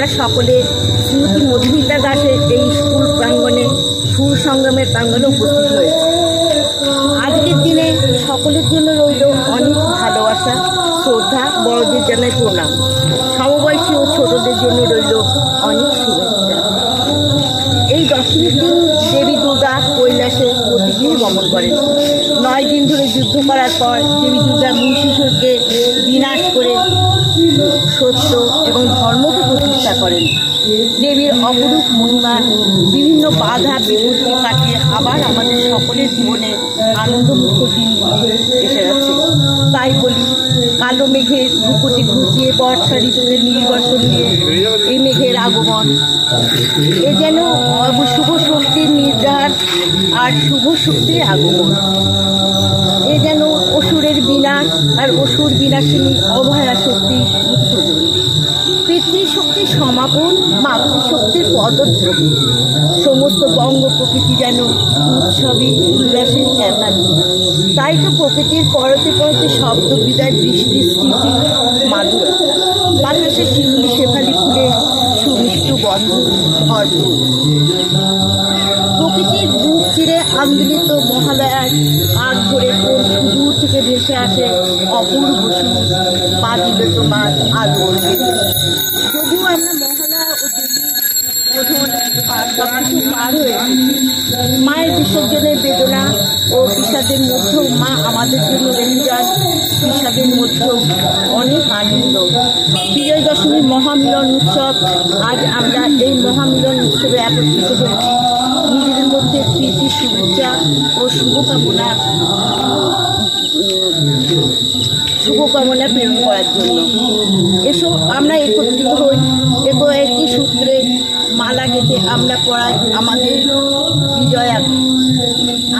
আমরা সকলে শ্রীমতী মধুমিতা দাসের এই স্কুল প্রাঙ্গণে সুর সংগ্রামের প্রাঙ্গণে উপস্থিত হয়েছে। আজকের দিনে সকলের জন্য রইল অনেক ভালোবাসা, শ্রদ্ধা, বড়দের জানাই প্রণাম। সমবয়সী ও ছোটদের জন্য রইল অনেক শুভেচ্ছা। এই দশমীর দিন দেবী দুর্গা কৈলাসে প্রতিদিন গমন করেন। 9 দিন ধরে যুদ্ধ করার পর দেবী দুর্গা মহিষাসুরকে বিনাশ করে সত্য এবং ধর্মকে প্রতিষ্ঠা করেন। দেবীর অপরূপ মহিমা বিভিন্ন বাধা বিপত্তি কাটিয়ে আবার আমাদের সকলের জীবনে আনন্দমুখর দিন এসে গেছে। তাই বলি, কালো মেঘের ভূপতি ঘুচিয়ে বর্ষা ঋতুতে নির্বাসন দিয়ে এই মেঘের আগমন, এ যেন শুভ শক্তির নির্ধার আর শুভ শক্তির আগমন। এ যেন অসুরের বিনাশ আর অসুর বিনাশিনী অভয়া শক্তি উত্তোলন, পিতৃশক্তির সমাপন, মাতৃশক্তির পদদ্রবী। সমস্ত বঙ্গ প্রকৃতি যেন উৎসবী উল্লাসের একাডি। তাই তো প্রকৃতির পরতে পরতে শব্দ বিদায়, বৃষ্টি, স্মৃতি, মাধুরতা, বাতাসে শিউলি শেফালি ফুলে সুমিষ্ট বন্ধ ভরপুর। প্রকৃতির বুক চিরে আন্দোলিত মহালয়ার আগ ধরে কোন সুদূর থেকে ভেসে আসে অপূর্ব সুর, পা দিবে তোমার আলোর। যদিও আমরা মহালয়া ও দেবীর বোধন সবকিছু পার হয়ে মায়ের বিসর্জনের বেদনা ও বিষাদের মধ্যেও মা আমাদের জন্য রেখে যান বিষাদের মধ্যেও অনেক আনন্দ। বিজয় দশমীর মহামিলন উৎসব। আজ আমরা এই মহামিলন উৎসবে একত্রিত হয়েছি নিজেদের মধ্যে প্রীতি, শুভেচ্ছা ও শুভকামনা প্রেরণ করার জন্য। এসো আমরা একত্রিত হই, একই সূত্রে মালা গেঁথে আমরা পড়াই আমাদের বিজয়া।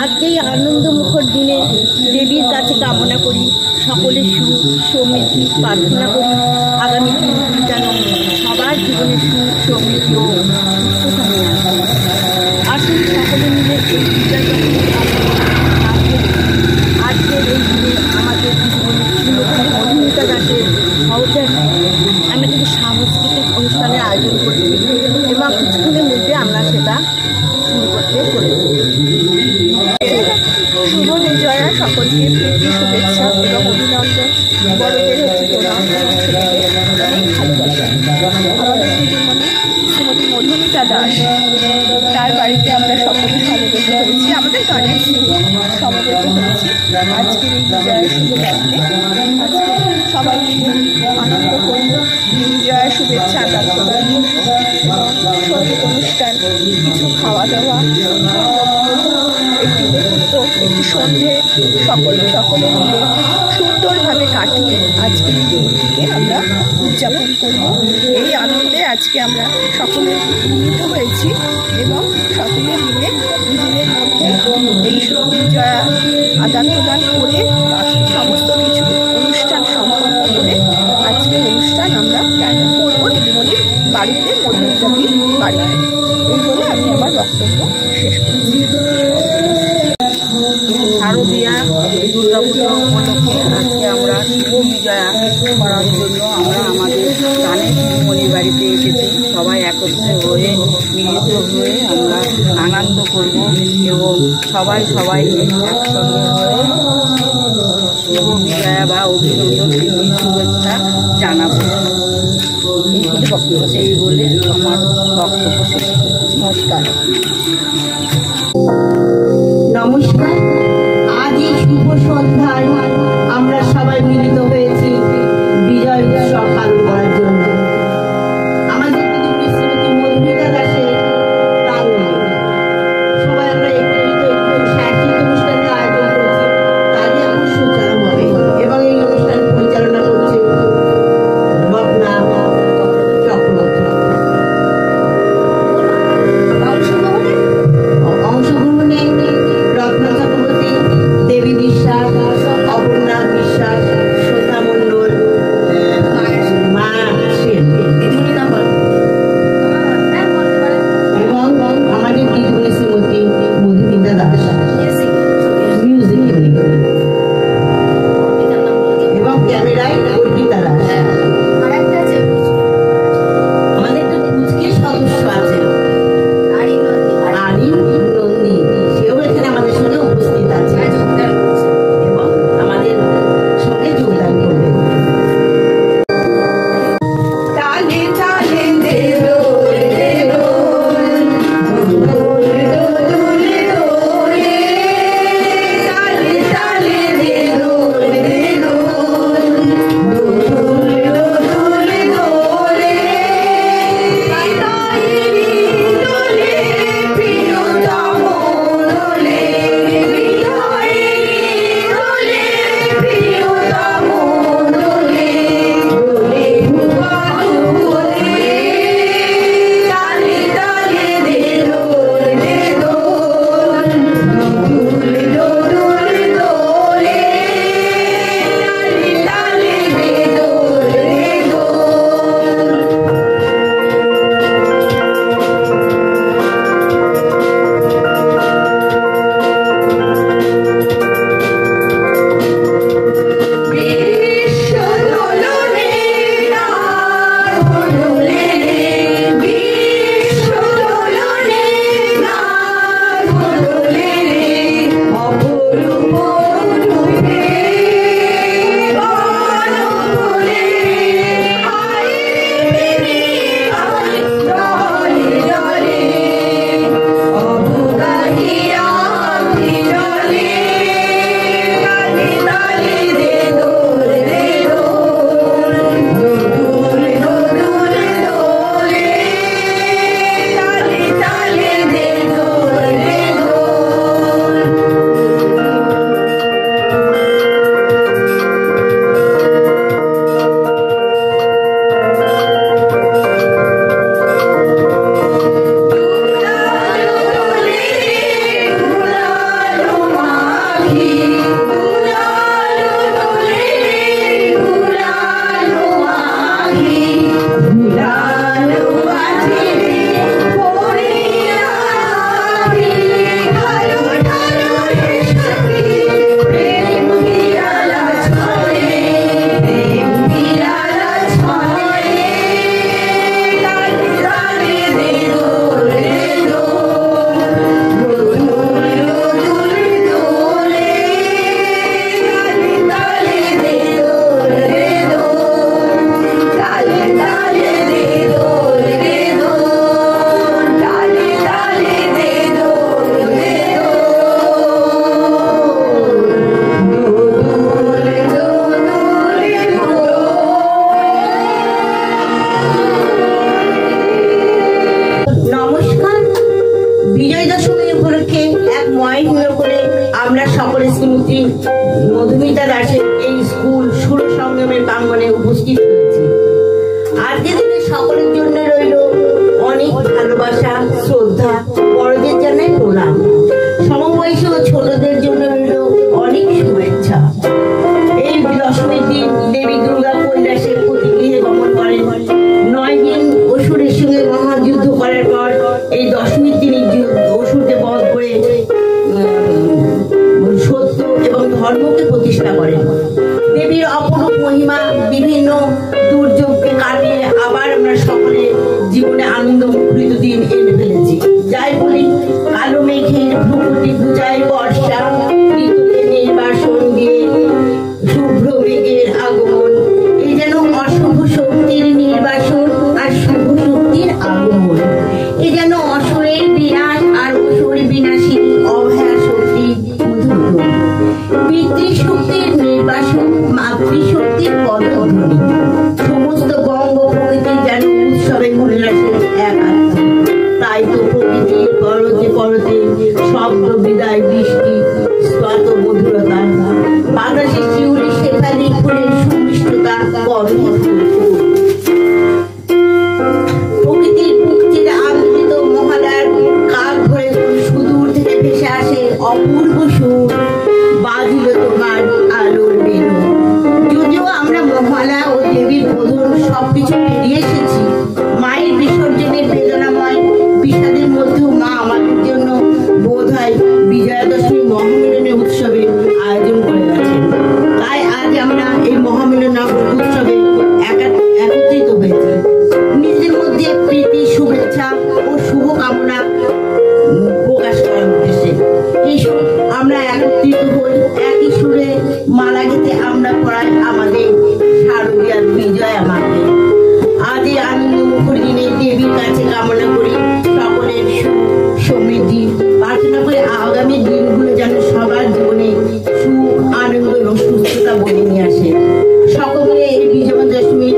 আজকে এই আনন্দমুখর দিনে দেবীর কাছে কামনা করি সকলের সুখ সমৃদ্ধি প্রার্থনা করি। আগামী দিনগুলি যেন সবার জীবনে সুখ সমৃদ্ধি ও সুস্থতা নিয়ে আসে। আসুন সকলে মিলে এই বিজয় আজকের এই দিনে আমাদের জীবনে শ্রীমতী মধুমিতা দাসের সহযোগে আমরা কিন্তু সাংস্কৃতিক অনুষ্ঠানের আয়োজন করছি এবং কিছুক্ষণের মধ্যে আমরা সেটা শুরু করতে চলেছি। শুভ বিজয়া সকলকে প্রীতি, শুভেচ্ছা এবং অভিনন্দন। বড়দের হচ্ছে প্রণাম, অনেক ভালোবাসা। আমাদের জীবনে শ্রীমতী মধুমিতা দাস, তার বাড়িতে আমরা সকলে সমবেত হয়েছি, আমাদের গানের সমবেত হয়েছি আজকের এই বিজয়ার শুভ দায়িত্বে। আজকে সবাই মিলে আনন্দ করব, বিজয়ার শুভেচ্ছা আদান প্রদান এবং সঙ্গীত অনুষ্ঠান, কিছু খাওয়া দাওয়া, একটি মুহূর্ত, একটি সন্ধে সকলে মিলে সুন্দরভাবে কাটিয়ে আজকে এই দিনটিকে আমরা উদযাপন করব। এই আনন্দে আজকে আমরা সকলে মিলিত হয়েছি এবং সকলে মিলে নিজেদের মধ্যে এই বিজয়া আদান প্রদান করে সমস্ত কিছু অনুষ্ঠান সম্পন্ন করে আজকের অনুষ্ঠান আমরা করব দিদিমণির বাড়িতে, মধুমিতাদির বাড়িতে। এই বলে আমি আমার বক্তব্য শেষ করছি। শারদীয়া দুর্গাপুজো উপলক্ষে আজকে আমরা শুভ বিজয়া করার জন্য আমরা আমাদের গানের দিদিমণির বাড়িতে এসেছি। সবাই একত্রে হয়ে মিলিত হয়ে আমরা আনন্দ করব এবং সবাইকে একসঙ্গে হয়ে শুভ বিজয়া বা অভিনন্দন শুভেচ্ছা জানাবো। এই বলে আমার বক্তব্য শেষ করছি। নমস্কার। নমস্কার। আজ এই শুভ সন্ধ্যায় আমরা সবাই মিলিত হয়েছি বিজয় উৎসব পালন করার জন্য আমাদের দিদিমণি শ্রীমতী মধুমিতা দাসের প্রাঙ্গণে। সবাই আমরা একত্রিত সাংস্কৃতিক অনুষ্ঠানের আয়োজন করেছি, তারই এখন সূচনা হবে এবং এই অনুষ্ঠান পরিচালনা করছে রত্না চক্রবর্তী। অংশগ্রহণে রত্না চক্রবর্তী, দেবী বিশ্বাস, মধুমিতা দাসের এই স্কুল সুর সঙ্গমের প্রাঙ্গণে উপস্থিত হয়েছে। আজকের দিনে সকলের জন্য রইল অনেক ভালোবাসা, শ্রদ্ধা, বড়দের জানাই প্রণাম। সমবয়সী ও ছোটদের জন্য রইল অনেক শুভেচ্ছা। এই দশমীর দিন দেবী দুর্গা কৈলাসে প্রতিগৃহে গমন করেন। 9 দিন অসুরের সঙ্গে মহাযুদ্ধ করার পর এই দশমীর দিনই অসুরকে বধ করে সত্য এবং ধর্মকে প্রতিষ্ঠা করেন। দেবীর অপরূপ মহিমা বিভিন্ন দুর্যোগকে কাটিয়ে আবার আমরা সকলে জীবনে আনন্দ মুখরিত দিন এনে ফেলেছি। যাই বলি, কালো মেঘের ভ্রুকুটি ঘুচায় বর্ষা, ঋতুকে নির্বাসন দিয়ে শুভ্র মেঘের আগমন। এই যেন অশুভ শক্তির নির্বাসন আর শুভ শক্তির আগমন। এই যেন অসুরের বিনাশ আর অসুর বিনাশী অভয়া শক্তি উদ্ভূত। পিতৃশক্তির নির্বাসন, মাতৃশক্তির পদধ্বনি। সমস্ত বঙ্গ প্রকৃতির যেন উৎসবে উল্লাসে এক আত্মা। তাই তো প্রকৃতির পরতে পরতে শব্দ বিদায় বৃষ্টি স্বাত মধুরতা, বাতাসে শিউলি শেফালি ফুলের সুমিষ্টতা কবে প্রকৃতির পুক্তির আন্দোলিত মহালয়ার কাক ধরে সুদূর থেকে ভেসে আসে অপূর্ব সুর, বাজিল তোমার আলোর বেনু। যদিও আমরা মহালয়া ও দেবীর বোধন সবকিছু পেরিয়ে এসেছি, মায়ের বিসর্জনের বেদনাময় বিষাদের মধ্যেও মা আমাদের জন্য বোধ হয় বিজয়া দশমী মহামিলনের উৎসবে আয়োজন করে গেছেন। তাই আজ আমরা এই মহামিলন উৎসবে একত্রিত হয়েছি নিজেদের মধ্যে প্রীতি, শুভেচ্ছা ও শুভকামনা প্রকাশ করার উদ্দেশ্যে। এসব আমরা একত্রিত হই, একই সুরে মালা গেতে আমরা পড়াই আমাদের শারদীয়ার বিজয়া মাকে। আজ এই আনন্দ মুখর দিনে দেবীর কাছে কামনা করি সকলের সুখ সমৃদ্ধি, প্রার্থনা করে আগামী দিনগুলো যেন সবার জীবনে সুখ, আনন্দ এবং সুস্থতা বয়ে নিয়ে আসে। সকলে এই বিজয়া দশমী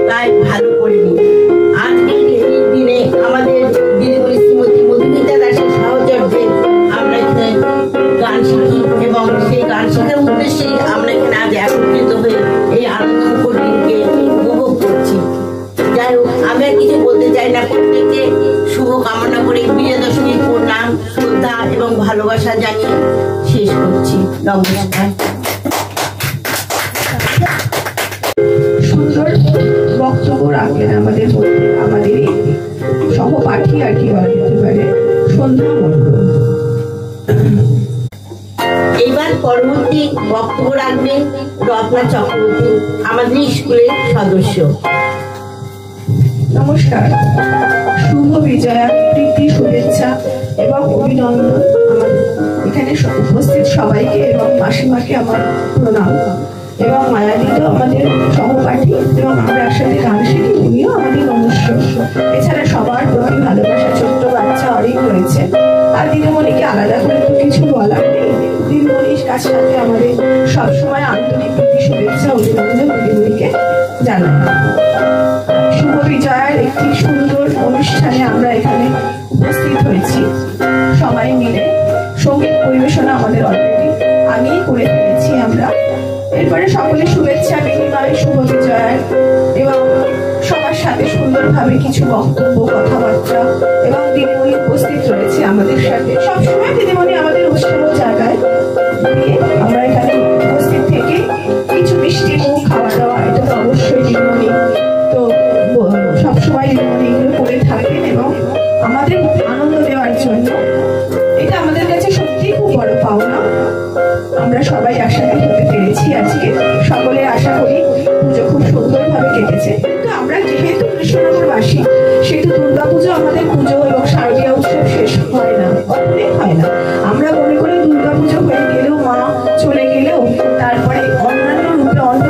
তাই ভালো করে নিই। আজকের এই দিনে আমাদের দিদিমণি শ্রীমতী মধুমিতা দাসের সাহচর্যে আমরা এখানে গান শিখি এবং সেই গান শেখার উদ্দেশ্যে আমরা এখানে আজ একত্রিত হয়ে এই আনন্দমুখর দিনকে উপভোগ করছি। যাই হোক, আমি আর কিছু বলতে চাই না, প্রত্যেককে শুভ কামনা করে বিজয়া দশমীর প্রণাম, শ্রদ্ধা এবং ভালোবাসা জানিয়ে শেষ করছি। নমস্কার। সুন্দর বক্তব্য রাখলেন আমাদের মধ্যে আমাদের সহপাঠী আর কি বলা যেতে পারে সন্ধ্যা মণ্ডল। এইবার পরবর্তী বক্তব্য রাখবেন রত্না চক্রবর্তী, আমাদের স্কুলের সদস্য। নমস্কার, শুভ বিজয়া, প্রীতি, শুভেচ্ছা এবং অভিনন্দন আমার এখানে উপস্থিত সবাইকে এবং মাসিমাকে আমার প্রণাম। এবং মায়াদি তো আমাদের সহপাঠী এবং আমরা একসাথে গান শিখি, উনিও আমাদের মনুষ্য। এছাড়া সবার প্রতি ভালোবাসা, ছোট্ট বাচ্চা অনেক রয়েছে। আর দিদিমণিকে আলাদা করে তো কিছু বলার নেই। দিদিমণির কাছে আমাদের সবসময় আন্তরিক প্রীতি, শুভেচ্ছা, অভিনন্দন দিদিমণিকে জানাই। শুভ বিজয়ার একটি সুন্দর অনুষ্ঠানে আমরা এখানে উপস্থিত হয়েছি সবাই মিলে। সঙ্গীত পরিবেশনা আমাদের অলরেডি আগেই করে ফেলেছি আমরা। এরপরে সকলে শুভেচ্ছা বিনিময়, শুভ বিজয়ার এবং সবার সাথে সুন্দরভাবে কিছু বক্তব্য, কথাবার্তা এবং দিদিমণি উপস্থিত রয়েছে আমাদের সাথে। সবসময় দিদিমণি আমাদের উৎসব জায়গায় দিয়ে আমরা এখানে উপস্থিত থেকে কিছু মিষ্টি মুখ, খাওয়া দাওয়া, এটা তো অবশ্যই দিদিমণি তো সবসময় দিদিমণি এগুলো করে থাকেন এবং আমাদের আনন্দ দেওয়ার জন্য। এটা আমাদের কাছে সত্যি খুব বড় পাওনা। আমরা সবাই আশায় হতে পেরেছি আজকে। সকলে আশা করি পুজো খুব সুন্দরভাবে কেটেছে। কিন্তু আমরা যেহেতু কৃষ্ণনগরবাসী, সেহেতু দুর্গাপুজো আমাদের পুজো এবং শারদীয়া উৎসব শেষ হয় না, কখনোই হয় না। আমরা মনে করি দুর্গাপুজো হয়ে গেলেও, মা চলে গেলেও তারপরে অন্যান্য রূপে, অন্য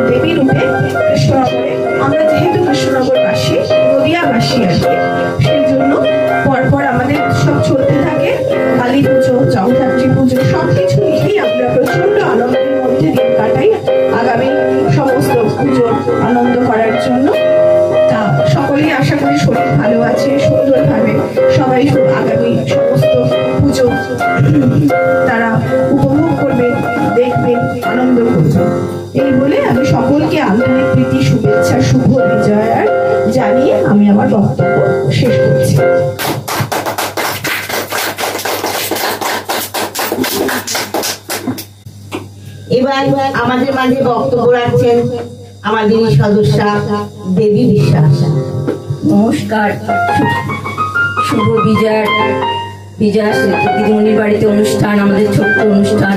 দেবী রূপে কৃষ্ণনগরে, আমরা যেহেতু কৃষ্ণনগরবাসী, নদিয়াবাসী আর কি, সেই জন্য পরপর আমাদের উৎসব চলতে থাকে। কালী পুজো, জগদ্ধাত্রী পুজো সবকিছু মিলিয়ে আমরা প্রচন্ড আনন্দের মধ্যে দিন কাটাই আগামী সমস্ত পুজো আনন্দ করার জন্য। তা সকলেই আশা করি শরীর ভালো আছে, সুন্দরভাবে সবাই আগামী সমস্ত পুজো তারা উপভোগ করবে, দেখবে। থাকবেন, আনন্দ করবেন। এই বলে আমি সকলকে আন্তরিক প্রীতি শুভেচ্ছা শুভ বিজয়ার জানিয়ে আমি আমার বক্তব্য শেষ করছি। এবার আমাদের মাঝে বক্তব্য রাখছেন আমাদের সদস্যা দেবী বিশ্বাস। নমস্কার। শুভ বিজয়া দিদিমণির বাড়িতে অনুষ্ঠান, আমাদের ছোট্ট অনুষ্ঠান,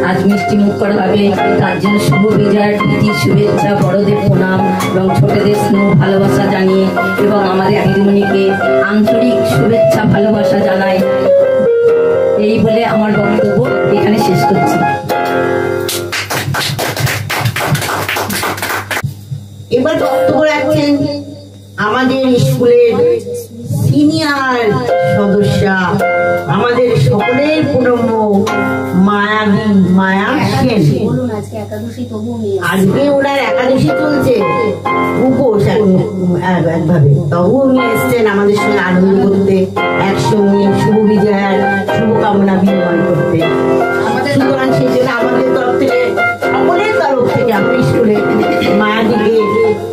আজ মিষ্টি মুখ করা হবে। তার জন্য শুভ বিজয়ার প্রীতি শুভেচ্ছা, বড়দের প্রণাম এবং ছোটদের স্নেহ ভালোবাসা জানিয়ে এবং আমাদের দিদিমণিকে আন্তরিক শুভেচ্ছা ভালোবাসা জানাই। এই বলে আমার বক্তব্য এখানে শেষ করছি। এবার বক্তব্য রাখছেন আমাদের স্কুলের সিনিয়র সদস্যা, আমাদের সকলের প্রণম্য মায়া সেন। আজকে ওনার একাদশী চলছে, উপোস একভাবে, তবুও উনি এসছেন আমাদের সঙ্গে আনন্দ করতে, একসঙ্গে শুভ বিজয়ার শুভকামনা বিনিময় করতে। সুতরাং সেই জন্য আমাদের তরফ থেকে, সকলের তরফ থেকে আমাদের স্কুলে মায়াদিকে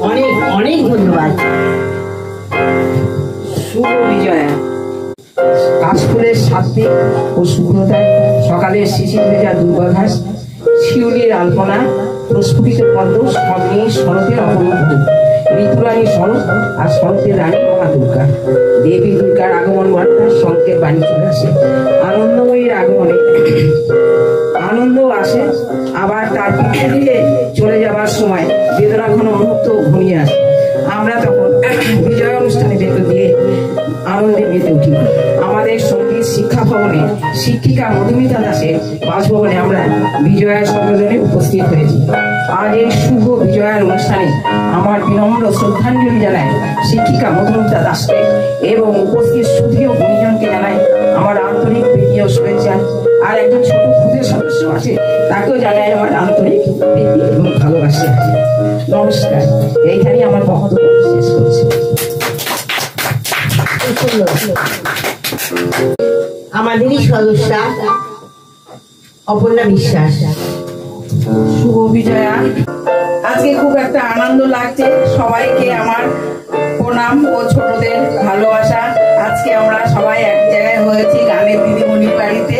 অনেক অনেক ধন্যবাদ। শুভ বিজয়া কাশফুলের সাত্বিক ও শুভ্রতায় সকালের শিশির ভেজা দুর্বাঘাস, শিউলির আলপনা, প্রস্ফুটিত পদ্ম সব নিয়ে শরতের অপূর্ব ঋতুরানী শরৎ আর শরতের রানী মহা দুর্গা। দেবী দুর্গার আগমন বার্তার সংকেত বাণী চলে আসে। আনন্দময়ীর আগমনে আনন্দ আসে, আবার তার পিঠে দিয়ে চলে যাবার সময় বেদনা ঘন মুহূর্ত ঘনিয়ে আসে। আমরা তখন বিজয় অনুষ্ঠানে ভেতর দিয়ে আনন্দে মেতে উঠি। আমাদের সঙ্গীত শিক্ষা ভবনে শিক্ষিকা মধুমিতা দাসের বাসভবনে আমরা বিজয়ার সর্বজনে উপস্থিত হয়েছি। আজ এই শুভ বিজয়ার অনুষ্ঠানে আমার বিনম্র শ্রদ্ধাঞ্জলি জানাই শিক্ষিকা মধুমিতা দাসকে এবং উপস্থিত সুধীয় গুণীজনকে জানাই আমার আন্তরিক প্রীতি ও শুভেচ্ছা। আর একজন ছোট ক্ষুদ্র সদস্য আছে, তাকেও জানাই আমার আন্তরিক প্রীতি এবং ভালোবাসা। নমস্কার। এইখানেই আমার বক্তব্য শেষ করছি। আমাদেরই সদস্যা অপর্ণা বিশ্বাস। শুভ বিজয়া। আজকে খুব একটা আনন্দ লাগছে। সবাইকে আমার প্রণাম ও ছোটদের ভালোবাসা। আজকে আমরা সবাই এক জায়গায় হয়েছি গানের দিদিমণির বাড়িতে।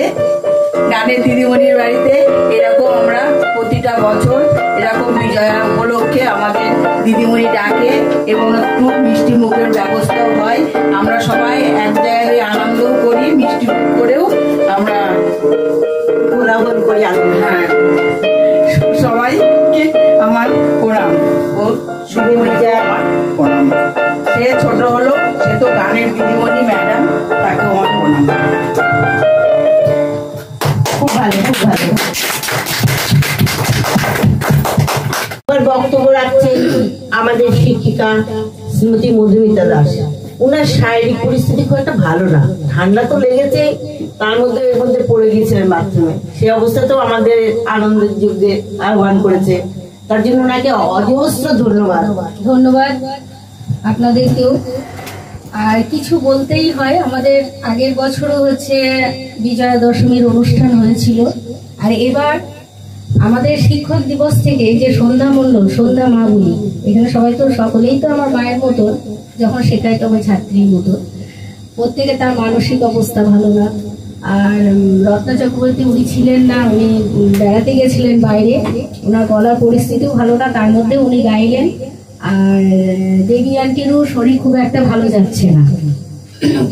এরকম আমরা প্রতিটা বছর এরকম বিজয়া উপলক্ষে আমাদের দিদিমণি ডাকে এবং একটু মিষ্টি মুখের ব্যবস্থাও হয়। আমরা সবাই এক জায়গায় আনন্দ করি, মিষ্টি মুখ করেও আমরা কোলাহল করি। হ্যাঁ, সবাইকে আমার প্রণাম ও শুভ বিজয়া আমার প্রণাম। সে ছোট হলো, সে তো গানের দিদিমণি ম্যাডাম, তাকে আমার প্রণাম। খুব ভালো, খুব ভালো। বক্তব্য রাখছেন আমাদের শিক্ষিকা শ্রীমতী মধুমিতা দাস। ওনার শারীরিক পরিস্থিতি খুব একটা ভালো না, ঠান্ডা তো লেগেছে, তার মধ্যে এর মধ্যে পড়ে গিয়েছিলেন বাথরুমে। সেই অবস্থাতেও আমাদের আনন্দের যুগে আহ্বান করেছে, তার জন্য ওনাকে অজস্র ধন্যবাদ। ধন্যবাদ আপনাদেরকেও। আর কিছু বলতেই হয়, আমাদের আগের বছরও হচ্ছে বিজয়া দশমীর অনুষ্ঠান হয়েছিল। আর এবার আমাদের শিক্ষক দিবস থেকে যে সন্ধ্যা মণ্ডল, সন্ধ্যা মা বলি, এখানে সবাই তো সকলেই তো আমার মায়ের মতো, যখন শেখাই তখন ছাত্রীর মতো। প্রত্যেকে তার মানসিক অবস্থা ভালো না। আর রত্না চক্রবর্তী উনি ছিলেন না, উনি বেড়াতে গেছিলেন বাইরে, ওনার গলার পরিস্থিতিও ভালো না, তার মধ্যে উনি গাইলেন। আর দেবী আন্টিরও শরীর খুব একটা ভালো যাচ্ছে না।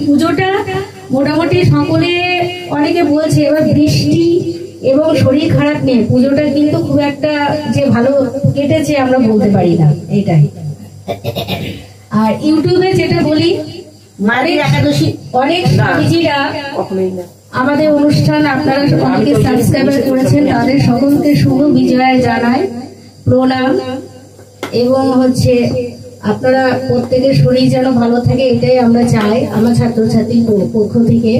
পুজোটা মোটামুটি সকলে অনেকে বলছে এবার বৃষ্টি এবং শরীর খারাপ নিয়ে পুজোটা কিন্তু খুব একটা যে ভালো কেটেছে আমরা বলতে পারি না, এটাই। আর ইউটিউবে যেটা বলি, অনেক স্বামীজিরা আমাদের অনুষ্ঠান আপনারা অনেকে সাবস্ক্রাইব করেছেন, তাদের সকলকে শুভ বিজয়া জানায়, প্রণাম। এবং হচ্ছে আপনারা প্রত্যেকের শরীর যেন ভালো থাকে, এটাই আমরা চাই আমার ছাত্রছাত্রীর পক্ষ থেকে।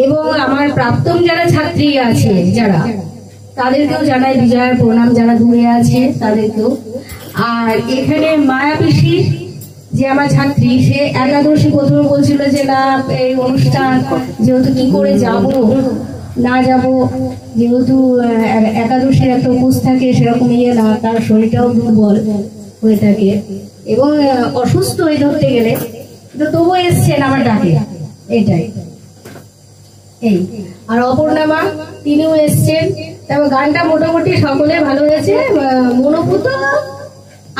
এবং আমার প্রাক্তন যারা ছাত্রী আছে যারা, তাদেরকেও জানাই বিজয়ার প্রণাম, যারা দূরে আছে তাদেরকেও। আর এখানে মায়া পিসি যে আমার ছাত্রী, সে একাদশী প্রথমে বলছিল যে না এই অনুষ্ঠান যেহেতু কি করে যাব, না যাব, যেহেতু একাদশীর একটা উপোস থাকে সেরকম না, তার শরীরটাও দুর্বল হয়ে থাকে এবং অসুস্থ হয়ে ধরতে গেলে, তো তবুও এসছেন আমার ডাকে, এটাই। এই আর অপর্ণামা তিনিও এসছেন, তবে গানটা মোটামুটি সকলে ভালো হয়েছে, মনোভূত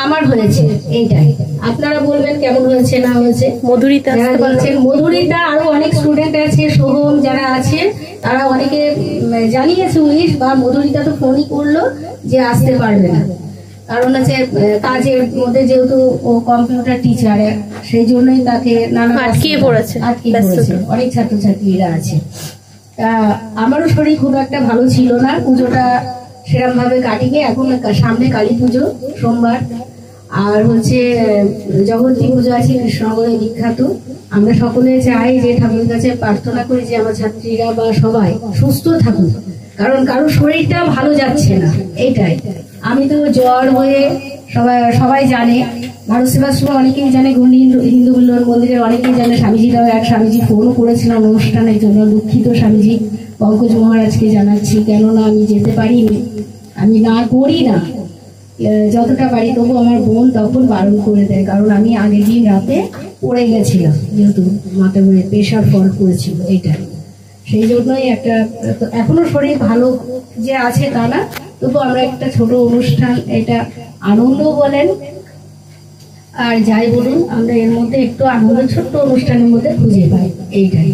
আমার হয়েছে, এইটাই। আপনারা বলবেন কেমন হয়েছে না হয়েছে। মধুরিতা বলছেন মধুরিতা, আরো অনেক স্টুডেন্ট আছে, সোহম যারা আছে তারা অনেকে জানিয়েছে উইশ, বা মধুরিতা তো ফোনই করলো যে আসতে পারবে না, কারণ হচ্ছে কাজের মধ্যে যেহেতু ও কম্পিউটার টিচার, সেই জন্যই তাকে নানা আটকে পড়েছে, অনেক ছাত্রছাত্রীরা আছে। আমারও শরীর খুব একটা ভালো ছিল না, পুজোটা সেরকম ভাবে কাটিনি। এখন সামনে কালী পুজো সোমবার, আর হচ্ছে জগন্নাথ পুজো আছে কৃষ্ণনগরে বিখ্যাত। আমরা সকলে চাই যে ঠাকুরের কাছে প্রার্থনা করি যে আমার ছাত্রীরা বা সবাই সুস্থ থাকুক, কারণ কারোর শরীরটা ভালো যাচ্ছে না, এইটাই। আমি তো জ্বর হয়ে সবাই জানে, ভারত সেবাশ্রম অনেকেই জানে, গণ্ডি হিন্দু মিলন মন্দিরের অনেকেই জানে, স্বামীজিরাও এক স্বামীজি ফোনও করেছিলাম অনুষ্ঠানের জন্য, দুঃখিত স্বামীজি পঙ্কজ মহারাজকে জানাচ্ছি, কেননা আমি যেতে পারিনি, আমি না করি না যতটা পারি, তবু আমার বোন তখন বারণ করে দেয়, কারণ আমি আগের দিন রাতে পড়ে গেছিলাম, যেহেতু মাথা ঘুরে প্রেশার ফল করেছিল, এইটাই। সেই জন্যই একটা, এখনো শরীর ভালো যে আছে তা না, তবু আমরা একটা ছোট অনুষ্ঠান, এটা আনন্দ বলেন আর যাই বলুন, আমরা এর মধ্যে একটু আনন্দ ছোট্ট অনুষ্ঠানের মধ্যে খুঁজে পাই, এইটাই।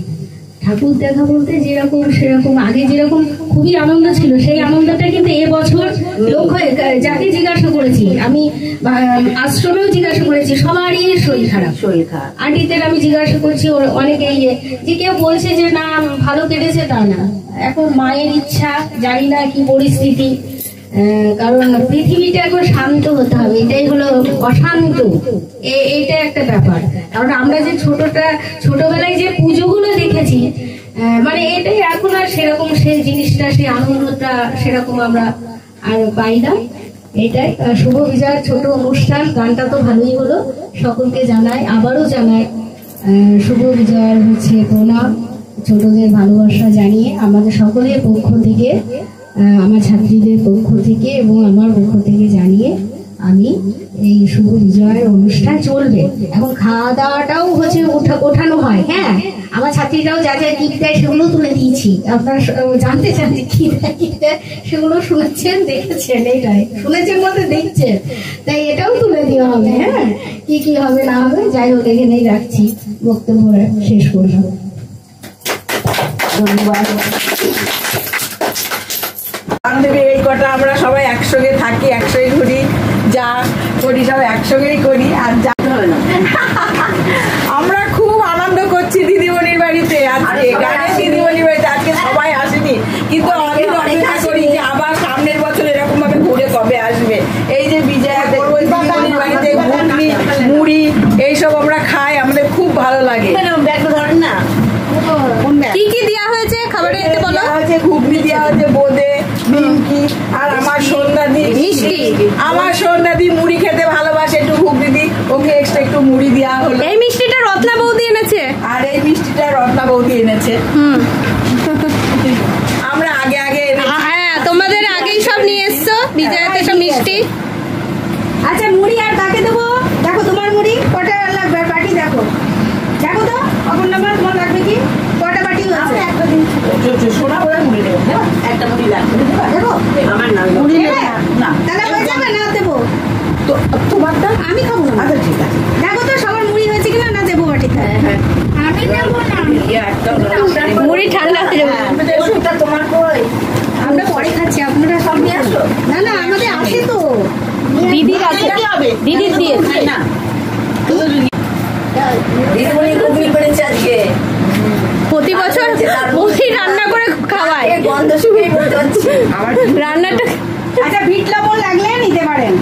ঠাকুর দেখা বলতে যেরকম সেরকম আগে যেরকম খুবই আনন্দ ছিল, সেই আনন্দটা কিন্তু এবছর লক্ষ্য, যাকে জিজ্ঞাসা করেছি আমি, আশ্রমেও জিজ্ঞাসা করেছি, সবারই শরীর খারাপ। আন্টিদের আমি জিজ্ঞাসা করছি, অনেকেই যে কেউ বলছে যে না ভালো কেটেছে, তা না, এখন মায়ের ইচ্ছা, জানি না কি পরিস্থিতি, কারণ পৃথিবীটা এখন শান্ত হতে হবে, এটাই হলো অশান্ত, এইটা একটা ব্যাপার। কারণ আমরা যে ছোটবেলায় যে পুজোগুলো দেখেছি, মানে এটাই এখন আর সেরকম সেই জিনিসটা, সেই আনন্দটা সেরকম আমরা আর পাই না, এটাই। শুভ বিজয়ের ছোট অনুষ্ঠান, গানটা তো ভালোই হলো, সকলকে জানাই, আবারও জানাই শুভ বিজয়ের হচ্ছে প্রণাম, ছোটদের ভালোবাসা জানিয়ে আমাদের সকলের পক্ষ থেকে, আমার ছাত্রীদের পক্ষ থেকে এবং আমার পক্ষ থেকে জানিয়ে আমি এই শুভ বিজয়ের অনুষ্ঠান চলবে। এখন খাওয়া দাওয়াটাও হচ্ছে ওঠানো হয়, হ্যাঁ, আমার ছাত্রীরাও যা যা গিফট দেয় সেগুলো তুলে দিয়েছি, আপনারা জানতে চান যে কি দেয় সেগুলো শুনেছেন, দেখেছেন, এইটাই শুনেছেন বলতে দেখছেন, তাই এটাও তুলে দেওয়া হবে, হ্যাঁ, কি কি হবে না হবে, যাই হোক এখানেই রাখছি, বক্তব্য শেষ করলাম, ধন্যবাদ। বান্ধবী এই কটা আমরা সবাই একসঙ্গে থাকি, একসঙ্গে ঘুরি, যা করি সব একসঙ্গেই করি, আর যা আমরা খুব আনন্দ করছি দিদিমণির বাড়িতে আজকে, গানের দিদিমণির বাড়িতে আজকে সবাই আসেনি, কিন্তু আমি অপেক্ষা করি যে আবার সামনের বছর এরকম ভাবে ঘুরে কবে আসবে। এই যে বিজয়া করবো দিদিমণির বাড়িতে ঘুগনি মুড়ি এইসব আমরা খাই, আমাদের খুব ভালো লাগে। না কি কি দেওয়া হয়েছে খাবারে একটু বলো। ঘুগনি দেওয়া হয়েছে, বোঁদে, নিমকি, আর আমার সন্ধ্যাদি মিষ্টি, আমার সন্ধ্যাদি মুড়ি খেতে ভালোবাসে, একটু ঘুগনি দিই, ওকে এক্সট্রা একটু মুড়ি দেওয়া হলো। এই মিষ্টিটা রত্না বৌদি এনেছে, আর এই মিষ্টিটা রত্না বৌদি এনেছে। আমরা আগে হ্যাঁ তোমাদের আগেই সব নিয়ে এসছো, বিজয়াতে সব মিষ্টি। আচ্ছা মুড়ি আর কাকে দেবো, দেখো তোমার মুড়ি কটা লাগবে, বাটি দেখো, দেখো তো অপর্ণামা তোমার লাগবে কি, কটা বাটি হয়েছে, একটা দিন সোনা করে মুড়ি দেবো, একটা মুড়ি লাগবে, দেবো আমার না মুড়ি না, তাহলে হয়ে যাবে, না দেবো তো তোমারটা আমি খাবো না। আচ্ছা ঠিক আছে, দেখো তো সবার মুড়ি হয়েছে কিনা, না দেবো বাটিতে, আমি দেবো না, মুড়ি ঠান্ডা হয়ে যাবে, তোমার কই, আমরা পরে খাচ্ছি, আপনারা সব নিয়ে আসো। না না আমাদের আসে তো, দিদির আছে, দিদির দিয়েছে না দিদিমণি ঘুগনি করেছে আজকে, প্রতি বছর মুড়ি রান্না করে খাওয়ায়, গন্ধ শুকিয়ে বলতে হচ্ছে রান্নাটা। আচ্ছা বিট লবণ লাগলে নিতে পারেন।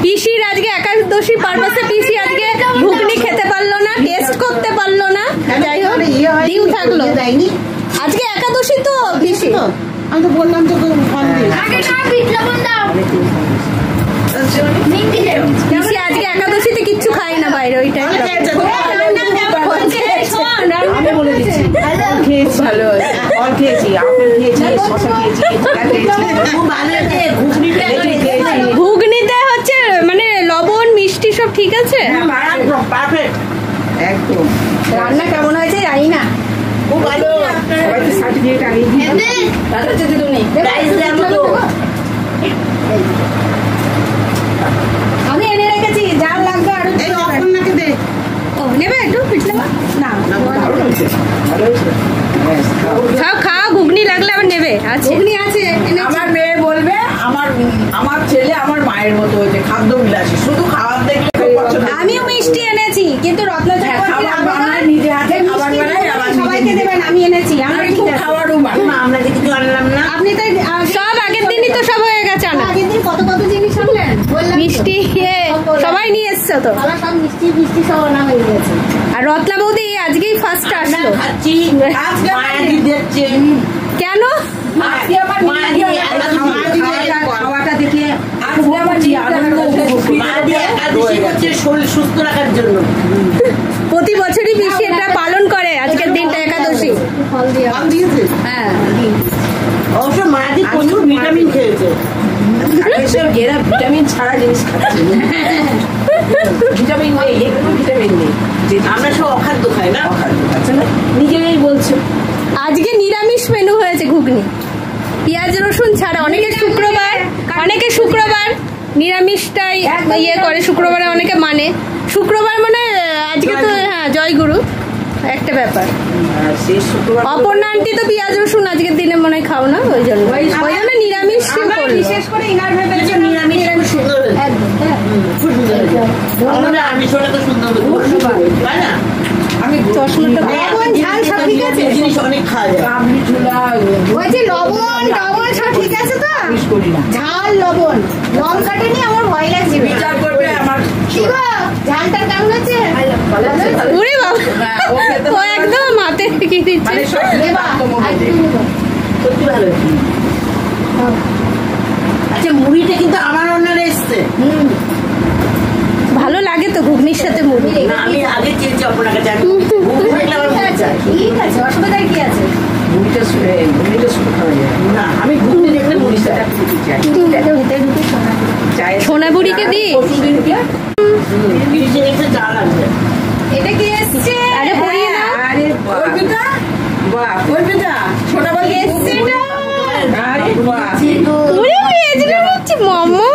পিসির আজকে একাদশী পারপাসে পিসি আজকে ঘুগনি খেতে পারলো না, টেস্ট করতে পারলো না, যাই হোক ডিউ থাকলো, আজকে একাদশী তো পিসি, আমি তো বললাম তো আগে না বিট লবণ দাও, পিসি আজকে একাদশীতে কিচ্ছু খাই না বাইরে, ওইটাই আমি বলে দিচ্ছি ভালো, ঘুগনিতে হচ্ছে মানে লবণ মিষ্টি সব ঠিক আছে? একদম। রান্না কেমন হয়েছে জানি না। খুব ভালো। সবাইকে সার্টিফিকেট আনিয়ে দিই। দাদা যদি তুমি আমি এনে রেখেছি, যা লাগবে আরো ও নেবে একটু পিছলে না দারুণ হয়েছে, ভালো হয়েছে। ব্যাস, খাও। খাও খাও, ঘুগনি লাগলে আবার নেবে। আছে ঘুগনি আছে এনেছি। আমার মেয়ে বলবে আমার ছেলে আমার মায়ের মতো হয়েছে, খাদ্য বিলাসী, শুধু খাবার দেখলে খুব পছন্দ। আমিও মিষ্টি এনেছি, কিন্তু রত্ন খাবার বানায় নিজে হাতে, খাবার বানায় আবার সবাইকে দেবেন। আমি এনেছি, আমার আমি খুব খাবারও বানাই। আমরা কিছু আনলাম না। আপনি তো সব আগের দিনই তো সব হয়ে গেছে আনা। আগের দিন কত কত জিনিস আনলেন বললাম তো। মিষ্টি সবাই নিয়ে এসছো তো। বাবা সব মিষ্টি সব আনা হয়ে গেছে। আর রত্না বৌদি আজকেই ফার্স্ট আসলো। খাচ্ছি আজকে মায়াদি দিচ্ছে। কেন? আজকে আমার মায়াদি খাওয়াটা দেখে আজকে আমার মায়াদি একাদশী করছে শরীর সুস্থ রাখার জন্য। প্রতি বছরই পিসি এটা পালন করে আজকের দিনটা একাদশী। ফল দিয়ে ফল দিয়েছে। হ্যাঁ, অবশ্য মায়াদি প্রচুর ভিটামিন খেয়েছে। এসব এরা ভিটামিন ছাড়া জিনিস খাচ্ছে। ভিটামিন নেই, একটু ভিটামিন নেই। আমরা সব অখাদ্য খাই না। অখাদ্য খাচ্ছে না, নিজেরাই বলছে। আজকে নিরামিষ মেনু হয়েছে ঘুগনি, পেঁয়াজ রসুন ছাড়া। অনেকে শুক্রবার নিরামিষটাই ইয়ে করে, শুক্রবারে অনেকে মানে শুক্রবার মানে আজকে তো হ্যাঁ জয়গুরু একটা ব্যাপার। আর সেই শুক্রবার অপর্ণা আন্টি তো পেঁয়াজ রসুন আজকের দিনে মনে হয় খাও না, ওই জন্য নিরামিষ করলো। বিশেষ করে ইনার ভেবেছে নিরামিষ খুব সুন্দর হয়েছে। একদম হ্যাঁ। খুব সুন্দর হয়েছে। আমাদের আমিষটা তো সুন্দর হয়েছে, তাই না? আমি চশমাটা লবণ ঝাল সব ঠিক আছে? জিনিস অনেক খাওয়া যায়। কাবলি ছোলা বলছি লবণ টবণ সব ঠিক আছে তো? মিস করি না। ঝাল লবণ লঙ্কাটা নিয়ে আমার ভয় লাগছে। বিচার করবে আমার কি গো ঝালটা কেমন আছে? ওরে বাবা, ও একদম হাতে রেখে দিচ্ছে। মানে সব দেবা আর একটু দেবা। সত্যি ভালো হয়েছে। আচ্ছা মুড়িটা কিন্তু আমার অন্যরা এসছে। ভালো লাগে তো ঘুগনির সাথে মুড়ি। না আমি আগে চেয়েছি আপনার কাছে, আমি মুড়ি দেখলে আমার ঠিক মনে আছে চায়। ঠিক আছে, অসুবিধার কি আছে? মুড়িটা শুধু খাওয়া যায় না আমি ঘুগনি দেখলে মুড়ি মুড়িটা চাই। খুবই চাই। ভিতরে ঢুকে শোনা। চায়ের সোনা বুড়িকে দি। পশুদিনকে ফ্রিজে রেখে চা লাগবে। এটা কি এসছে? আরে পড়িয়ে নাও। আরে বাহ, পিতা বাহ, ওই পিতা ছোটা বলি এসছে এটা? আরে বাহ। ওরে এজন্য হচ্ছে মামা।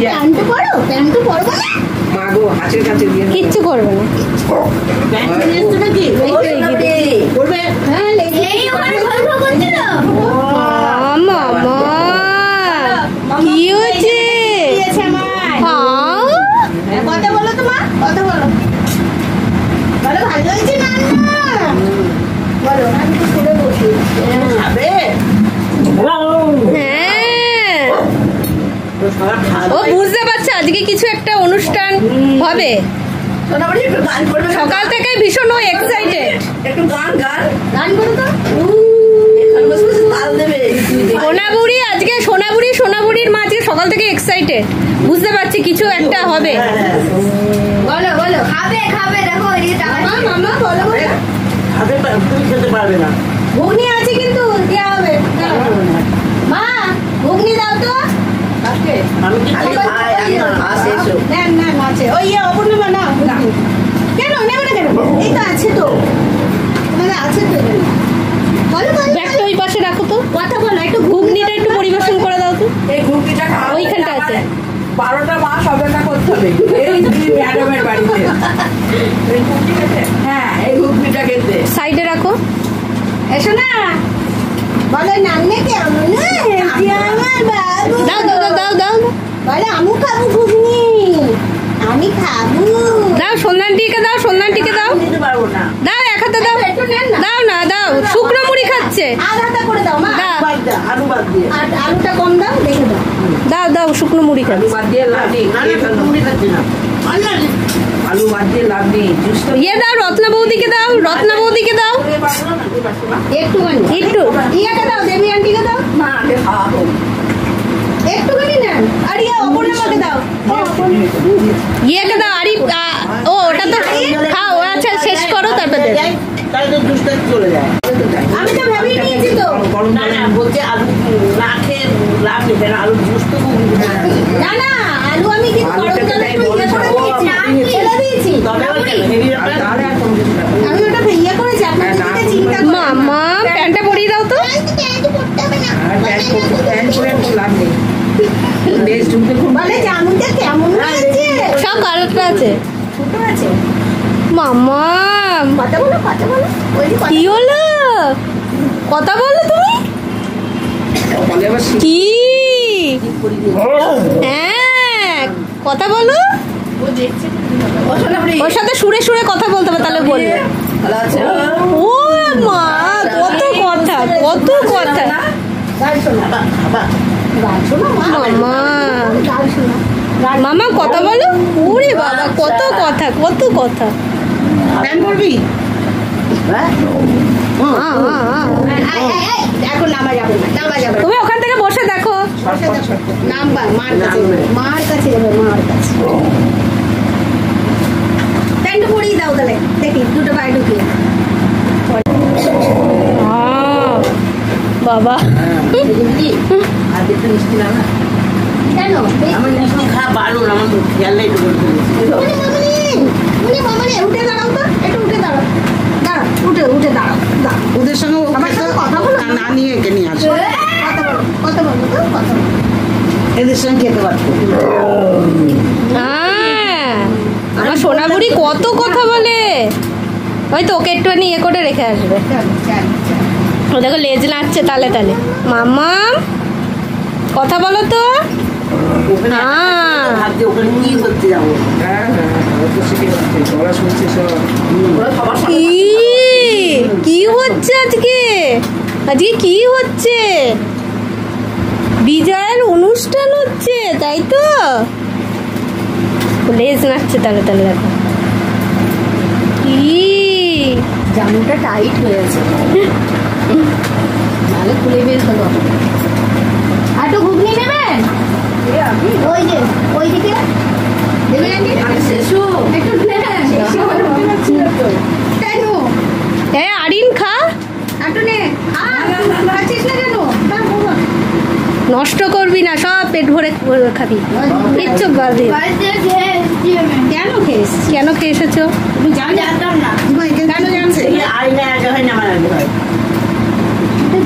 প্যান্টু পরো প্যান্টু পরবো না? মা গো, হাঁচের কাছে দিয়ে দাও। কিচ্ছু করবে না। ব্যাংক নিয়ে এসছে নাকি? করবে? হ্যাঁ এই ওখানে গল্প করছিল। মামা কি হয়েছে? দিয়েছে আমায়। হ্যাঁ, কথা বলো তো মা, কথা বলো। বলো ভালো হয়েছে না? বলো আমি তো শুনে বসি। খাবে? হ্যাঁ, তো সবার খাওয়া ও বুঝতে পারছে আজকে কিছু একটা অনুষ্ঠান হবে। সোনাবাড়ি একটু গান করবে। সকাল থেকে ভীষণ ও এক্সাইটেড। একটু গান গান গান করো তো। এখানে বসে বসে তাল দেবে। সোনাবুড়ির মা আজকে সকাল থেকে এক্সাইটেড, বুঝতে পারছি কিছু একটা হবে। হ্যাঁ, বলো বলো খাবে খাবে দেখো এদিকে টাকা মামা বলো বলো। খাবে তুমি খেতে পারবে না। ঘুগনি আছে কিন্তু দেওয়া হবে। মা ঘুগনি দাও তো। আমি কি খালি খাই আমি আসে এসো। না না আছে ওই অপূর্ণিমা না কেন নেবে না কেন? এই তো আছে তো তোমাদের আছে তো এখানে। বলো বলো ব্যাগটা ওই পাশে রাখো তো, কথা বলো একটু ঘুগনিটা একটু পরিবেশন করে দাও তো। এই ঘুগনিটা খাওয়া ওইখানটা আছে। 12টা মাস অপেক্ষা করতে হবে এই ম্যাডামের বাড়িতে। এই ঘুগনিটা হ্যাঁ এই ঘুগনিটা খেতে। সাইডে রাখো। এসো না বলো নান্নে কেমন আমার বাবু দাও দাও দাও দাও দাও বলে আমু খাবো ঘুগনি আমি খাবো দাও, সন্ধানটিকে দাও, সন্ধানটিকে দাও, নিতে পারবো না। দাও এক হাতে দাও, একটু নেন না দাও না দাও, শুকনো মুড়ি খাচ্ছে। আধাটা করে দাও মা দাও বাদ দে, আলু বাদ দিয়ে। আর আলুটা কম দাও দেখে দাও দাও দাও, শুকনো মুড়ি আলু খাচ্ছে। বাদ দিয়ে লাভ নেই, না না ঘুগনি খাচ্ছি না। আল্লাহ আলু বাদ দিয়ে লাভ নেই, জুসটা ইয়ে দাও, রত্না বৌদিকে দাও, রত্না বৌদিকে দাও একটুখানি একটু। ইয়েকে দাও দেবী আন্টিকে দাও না আগে খাওয়া হোক। একটুখানি নেন আর ইয়ে অপূর্ণিমাকে দাও ইয়েকে দাও, আরি ও ওটা তো খাও। আচ্ছা শেষ করো তারপর দেবে। তাহলে তো দুষ্টা চলে যায়। আমি তো ভেবেই নিয়েছি তো না না বলছে আলু না আঙুলটা কেমন হয়েছে? সব কারোটা আছে। ছোট আছে। মামা কথা বলো, কথা বলো। ওই যে কি হলো? কথা বলো তুমি। বলে আবার কি? হ্যাঁ, কথা বলো। ওর সাথে সুরে সুরে কথা বলতে হবে, তাহলে বলবে। ভালো আছে? ও মা, কত কথা, কত কথা। মামা, মামা কথা বলো। ওরে বাবা, কত কথা, কত কথা। প্যান করবি? এখন নামা যাবে না, নামা যাবে না। তুমি ওখান থেকে বসে দেখো। নাম্বার মার কাছে, মার কাছে যাবে, মার কাছে। প্যান্ট পরিয়ে দাও তাহলে, দেখি দুটো পায়ে ঢুকিয়ে। বাবা আর একটু মিষ্টি না না? কেন? আমার মিষ্টি খাওয়া বারণ, আমার খেয়াল নেই। উঠে দাঁড়াও তো, একটু উঠে দাঁড়াও। দাঁড়াও, উঠে উঠে দাঁড়াও। ওদের সঙ্গে আমার সঙ্গে কথা বলো। না নিয়ে একে নিয়ে আসো। কথা বলো, কথা বলো তো, কথা বলো। এদের সঙ্গে খেতে পারতো। আমার সোনাবুড়ি কত কথা বলে। ওই তো ওকে একটুখানি ইয়ে করে রেখে আসবে। ও দেখো লেজ নাচছে তালে তালে। মাম্মা কথা বলো তো। ভাবছি ওখানে কি করতে যাবো। কি হচ্ছে আজকে? আজকে কি হচ্ছে? বিজয়ের অনুষ্ঠান হচ্ছে, তাই তো? লেজ নাচছে তালে তালে, দেখো। কি জামুটা টাইট হয়েছে, নাহলে খুলে বের হলো। আর একটু ঘুগনি নেবেন? ওই যে ওইদিকে দেবেন। একটু নেন। কেন? আরিন খা। একটু নে। খাচ্ছিস না কেন? নষ্ট করবি না, সব পেট ভরে খাবি। কিচ্ছু বাদ দিয়ে। কেন খেয়েছিস? কেন খেয়ে এসেছো? তুমি জানতাম না। কেন জানছে? আইনে আগে হয় না, আমার আগে হয়।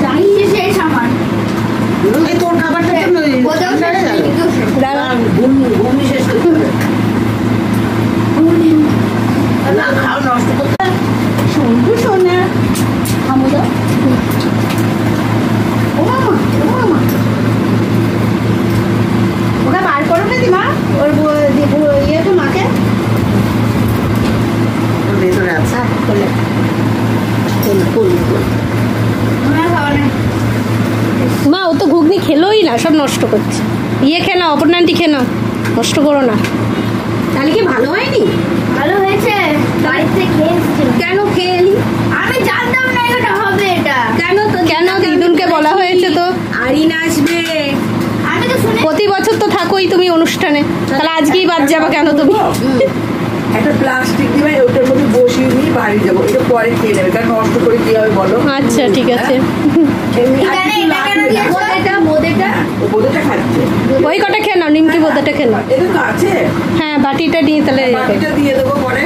জানিস সেই সামান এই তোর খাবারটা কেন ঘুমনি শেষ করতে হবে না, খাও নষ্ট করতে। শোনবো শোনা আমুদা। ও মামা, ও মামা, ওটা বার করো না দিমা, ওর ইয়েটা মাকে। ভেতরে আছে। করলে মা ও তো ঘুগনি খেলোই না, সব নষ্ট করছে। ইয়ে খেয়ে নাও, অপর নানটি খেয়ে নাও, নষ্ট করো না। তাহলে কি ভালো হয়নি? ভালো হয়েছে, বাড়িতে খেয়ে এসেছি। কেন খেয়ে এলি? আমি জানতাম না এটা হবে। এটা কেন? তো কেন? দিদুনকে বলা হয়েছে তো। আরিন আসবে, আমি তো শুনে। প্রতি বছর তো থাকোই তুমি অনুষ্ঠানে, তাহলে আজকেই বাদ যাবা কেন তুমি? একটা প্লাস্টিক দিবে, ওটার মধ্যে বসিয়ে নিয়ে বাড়ি যাবো। এটা পরে খেয়ে নেবে, কারণ নষ্ট করে কি হবে বলো? আচ্ছা ঠিক আছে। ও বোধটা খাচ্ছে। ওই কটা খেয়ে নাও, নিমকি বোদাটা খেয়ে নাও। এটা তো আছে, হ্যাঁ বাটিটা নিয়ে তাহলে বাটিটা দিয়ে দেবো পরে।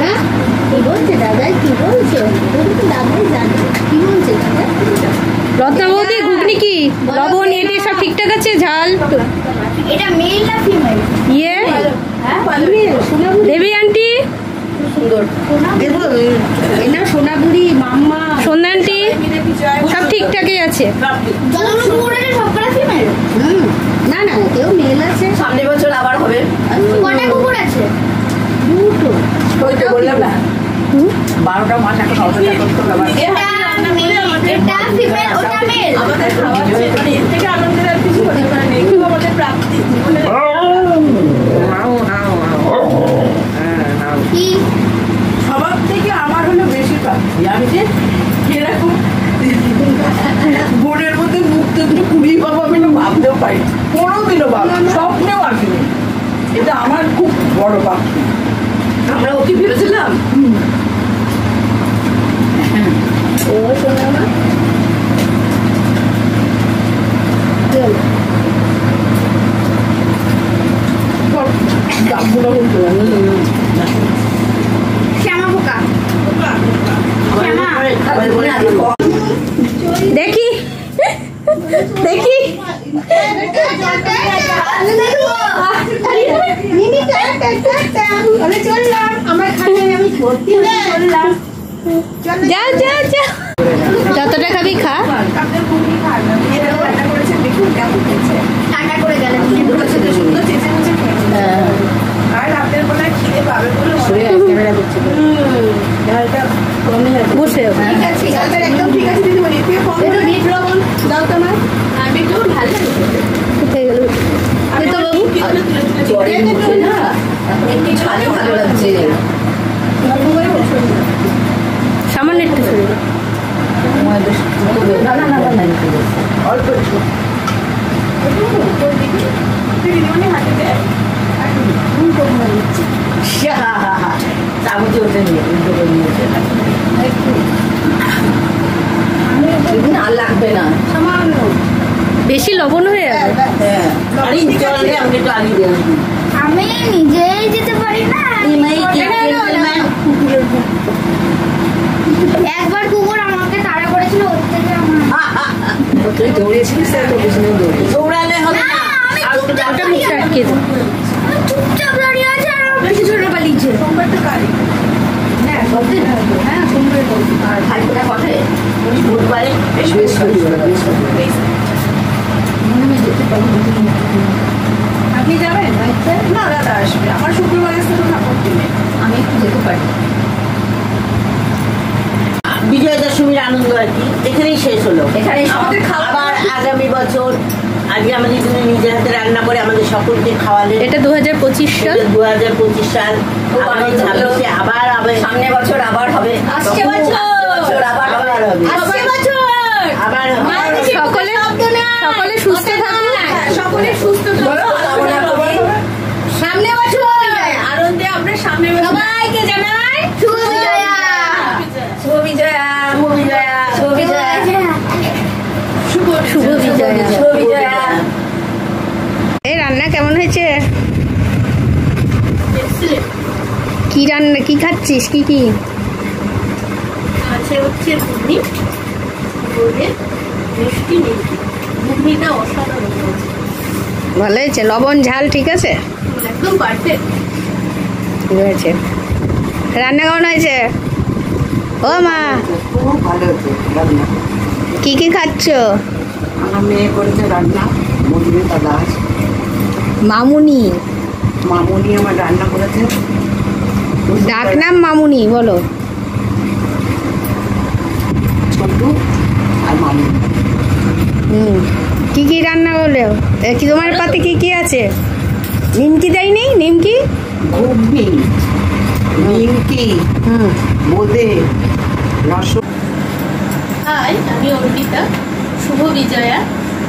না কি বলছে দাদা? কি বলছে? দাদাই জানে কি বলছে দাদা। রত্না বৌদি ঘুগনি কি লবণ এটি সব ঠিকঠাক আছে? ঝাল এটা মেল না ফিমেল? ইয়ে হ্যাঁ দেবী আন্টি, এটা সোনাগুড়ি মাম্মা সন্ধ্যা আন্টি সব ঠিকঠাকই আছে। সবকটা ফিমেল? না না, কেউ মেল আছে। সামনের বছর আবার হবে। কটা কুকুর আছে? দুটো। ওই তো বললাম না, 12টা মাস এখন অপেক্ষা করতে হবে। এটা ফিমেল, ওটা মেল। আমাদের খাওয়া হচ্ছে, মানে এর থেকে আনন্দের আর কিছু হতে পারে না। এগুলো আমাদের প্রাপ্তি। কি সবার থেকে আমার হলো বেশি প্রাপ্তি। আমি যে এরকম বোর্ডের মধ্যে মুক্ত কুড়িয়ে পাবো, আমি না ভাবতেও পারি, কোনোদিনও ভাবি স্বপ্নেও আসিনি। এটা আমার খুব বড় প্রাপ্তি। আমরা ওকে ভেবেছিলাম ও শোনা মা শ্যামা পোকা। চললাম আমরা খালি আমি ভর্তি হয়ে চললাম যা যা যা যতটা খাবি খা। আপনার ঘুগনি খান এটা রান্না করেছেন দেখুন কেমন হয়েছে টাটা করে গেলেন সুন্দর চেঁচে মুচে খেয়েছে আর আপনার কোনো খিদে পাবে বলে ঝালটা কমে যাচ্ছে বসে ঠিক আছে ঝালটা একদম ঠিক আছে দিদি বলি তুই কম একটু বিট লবণ দাও তো আমার আর বিট লবণ ভালো লাগে কোথায় গেল? আমি তো বাবু জ্বরের মুখে না একটু ঝালে ভালো লাগছে সামান্য একটু সরে না না না না অল্প একটু দিদিমণি হাতে দে চামচ ওঠে নিয়ে উল্টো করে নিয়েছে আর লাগবে না সামান্য বেশি লবণ হয়ে যাবে। আমি একটু আগে দিয়ে আসবি আমি নিজেই যেতে পারি না একবার কুকুর আমাকে তাড়া করেছিল ওর থেকে তুই দৌড়েছিলিস তো পিছনে দৌড়ালে হবে না ওটা মুখটা আটকে দাও। চুপচাপ দাঁড়িয়ে আছে আর বেশি ছোট পালিয়েছে সোমবার তো কালি হ্যাঁ সবদিন হ্যাঁ সোমবার আর ভাইফোঁটা কবে বুধবারে বৃহস্পতিবার আপনি যাবেন না দাদা আসবে আমার শুক্রবারে শুধু ঠাকুর দিনে আমি একটু যেতে পারি বিজয়া দশমীর আনন্দ আর কি এখানেই শেষ হলো। এখানেই আমাদের আবার আগামী বছর আজকে আমাদের জন্য নিজের হাতে রান্না করে আমাদের সকলকে খাওয়ালে। এটা 2025 সাল। 2025 সাল আগামী 26-এ আবার হবে। সামনে বছর আবার হবে আসছে বছর আবার হবে আসছে বছর আবার হবে। সকলে সকলে সুস্থ থাকুন। সকলে সুস্থ সামনে বছর আনন্দে আমরা সামনে সবাইকে জানাই শুভ বিজয়া শুভ বিজয়া শুভ বিজয়া শুভ বিজয়া শুভ বিজয়া। শুভ বিজয়া এই রান্না কেমন হয়েছে? কি রান্না কি খাচ্ছিস? কি কি আছে হচ্ছে ঘুগনি মিষ্টি ঘুগনিটা অসাধারণ হয়েছে ভালো হয়েছে? লবণ ঝাল ঠিক আছে? একদম পারফেক্ট ঠিক হয়েছে। রান্না কেমন হয়েছে? ও মা খুব ভালো হচ্ছে রান্না। কি কি খাচ্ছ? আমার মেয়ে করেছে রান্না মধুমিতা দাস, মামুনি। মামুনি আমার রান্না করেছে। ডাক নাম মামুনি বলো। ছোট্টু আর মামুনি। কি কি রান্না করলে? কি তোমার পাতে কি কি আছে? নিমকি দেয়নি? নিমকি ঘুগনি, নিমকি, বোঁদে, রস। হাই, আমি অর্পিতা। শুভ বিজয়া।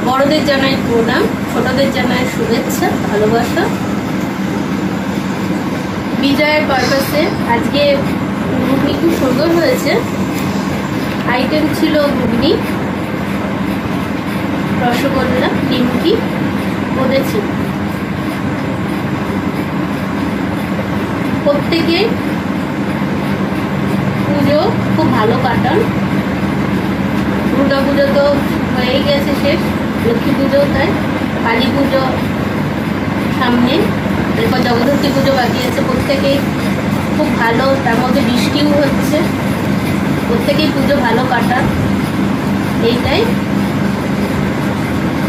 বড়দের জানাই প্রণাম, ছোটদের জানাই শুভেচ্ছা ভালোবাসা। বিজয়ের পারপাসে আজকে ঘুগনি খুব সুন্দর হয়েছে। আইটেম ছিল ঘুগনি, রসগোল্লা, নিমকি, বোঁদে ছিল। প্রত্যেকে পুজো খুব ভালো কাটান। দুর্গা পুজো তো হয়েই গেছে শেষ, লক্ষ্মী পুজো তাই, কালী পুজো সামনে, এরপর জগদ্ধাত্রী পুজো বাকি আছে। প্রত্যেকেই খুব ভালো, তার মধ্যে বৃষ্টিও হচ্ছে, প্রত্যেকেই পুজো ভালো কাটান, এইটাই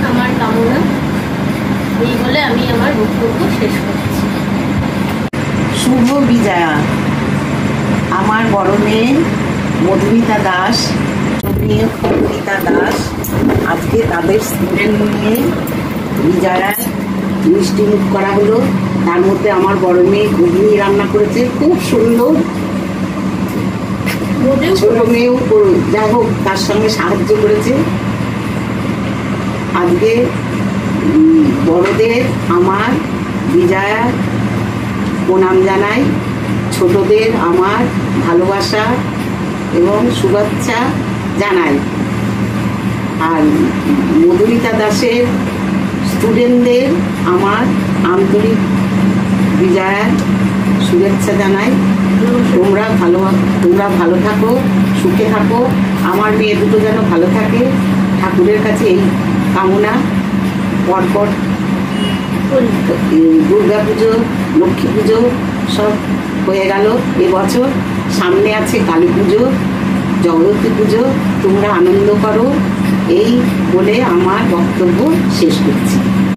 আমার কামনা। এই বলে আমি আমার বক্তব্য শেষ করছি। শুভ বিজয়া। আমার বড় মেয়ে মধুমিতা দাস, ছোট মেয়ে অর্পিতা দাস আজকে তাদের স্টুডেন্ট নিয়ে বিজয়ার মিষ্টি মুখ করা হলো। তার মধ্যে আমার বড় মেয়ে ঘুগনি রান্না করেছে খুব সুন্দর। ছোট মেয়েও যাই হোক তার সঙ্গে সাহায্য করেছে। আজকে বড়দের আমার বিজয়া প্রণাম জানাই, ছোটদের আমার ভালোবাসা এবং শুভেচ্ছা জানাই। আর মধুমিতা দাসের স্টুডেন্টদের আমার আন্তরিক বিজয়ার শুভেচ্ছা জানাই। তোমরা ভালো থাকো, সুখে থাকো। আমার মেয়ে দুটো যেন ভালো থাকে, ঠাকুরের কাছে এই কামনা। পরপর দুর্গা পুজো, লক্ষ্মী পুজো সব হয়ে গেল এবছর। সামনে আছে কালী পুজো, জগদ্ধাত্রী পুজো, তোমরা আনন্দ করো, এই বলে আমার বক্তব্য শেষ করছি।